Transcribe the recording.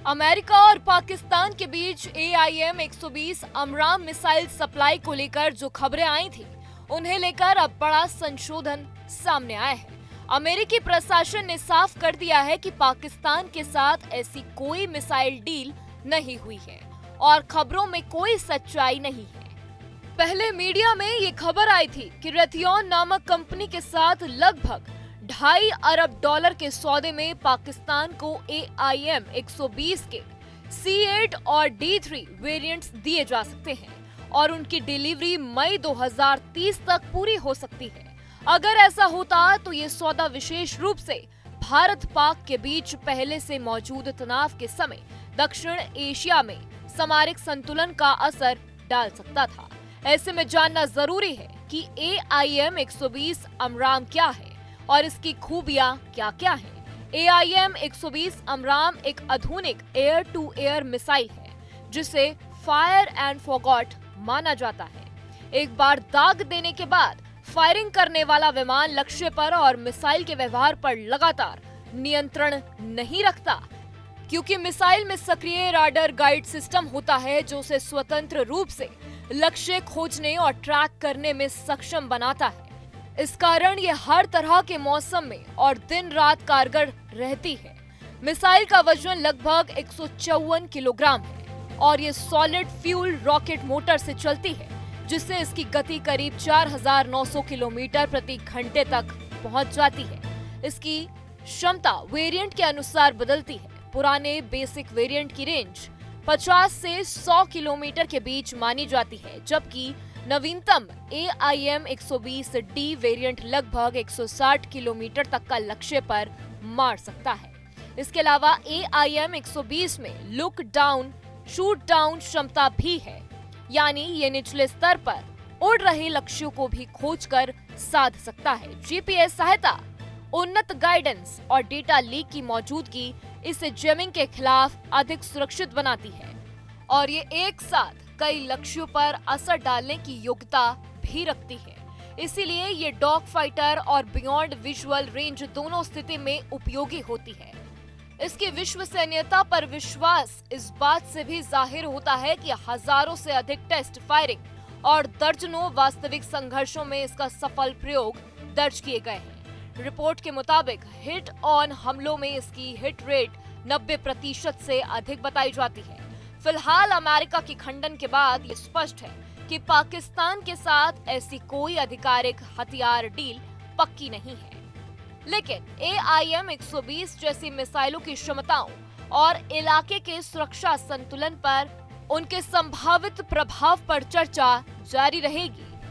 America और पाकिस्तान के बीच AIM 120 अमराम missile supply को लेकर जो खबरें आई थी, उन्हें लेकर अब बड़ा संशोधन सामने आया है। अमेरिकी प्रशासन ने साफ कर दिया है कि पाकिस्तान के साथ ऐसी कोई मिसाइल डील नहीं हुई है और खबरों में कोई सच्चाई नहीं है। पहले मीडिया में ये खबर आई थी कि रेथियन नामक कंपनी के साथ लगभग $2.5 अरब के सौदे में पाकिस्तान को AIM 120 के C8 और D3 वेरिएंट्स दिए जा सकते हैं और उनकी डिलीवरी मई 2030 तक पूरी हो सकती है। अगर ऐसा होता तो ये सौदा विशेष रूप से भारत पाक के बीच पहले से मौजूद तनाव के समय दक्षिण एशिया में सामरिक संतुलन का असर डाल सकता था। ऐसे में जानना जरूरी है कि AIM 120 अमराम क्या है और इसकी खूबियां क्या क्या हैं। AIM 120 अमराम एक आधुनिक एयर टू एयर मिसाइल है जिसे फायर एंड फॉरगॉट माना जाता है। एक बार दाग देने के बाद फायरिंग करने वाला विमान लक्ष्य पर और मिसाइल के व्यवहार पर लगातार नियंत्रण नहीं रखता, क्योंकि मिसाइल में सक्रिय राडार गाइड सिस्टम होता है जो उसे स्वतंत्र रूप से लक्ष्य खोजने और ट्रैक करने में सक्षम बनाता है। इस कारण ये हर तरह के मौसम में और दिन रात कारगर रहती है। मिसाइल का वजन लगभग 154 किलोग्राम है और ये सॉलिड फ्यूल रॉकेट मोटर से चलती है, जिससे इसकी गति करीब 4900 किलोमीटर प्रति घंटे तक पहुंच जाती है। इसकी क्षमता वेरिएंट के अनुसार बदलती है। पुराने बेसिक वेरिएंट की रेंज 50 से 100 किलोमीटर के बीच मानी जाती है, जबकि नवीनतम AIM 120D वेरिएंट लगभग 160 किलोमीटर तक का लक्ष्य पर मार सकता है। इसके अलावा AIM 120 में लुक डाउन शूट डाउन क्षमता भी है, यानी ये निचले स्तर पर उड़ रहे लक्ष्यों को भी खोजकर साध सकता है। GPS सहायता, उन्नत गाइडेंस और डेटा लीक की मौजूदगी इसे जैमिंग के खिलाफ अधिक सुरक्षित बनाती है और ये एक साथ कई लक्ष्यों पर असर डालने की योग्यता भी रखती है। इसीलिए ये डॉग फाइटर और बियॉन्ड विजुअल रेंज दोनों स्थिति में उपयोगी होती है। इसकी विश्वसनीयता पर विश्वास इस बात से भी जाहिर होता है कि हजारों से अधिक टेस्ट फायरिंग और दर्जनों वास्तविक संघर्षों में इसका सफल प्रयोग दर्ज किए गए हैं। रिपोर्ट के मुताबिक हिट ऑन हमलों में इसकी हिट रेट 90% से अधिक बताई जाती है। फिलहाल अमेरिका की खंडन के बाद ये स्पष्ट है कि पाकिस्तान के साथ ऐसी कोई आधिकारिक हथियार डील पक्की नहीं है। लेकिन AIM 120 जैसी मिसाइलों की क्षमताओं और इलाके के सुरक्षा संतुलन पर उनके संभावित प्रभाव पर चर्चा जारी रहेगी।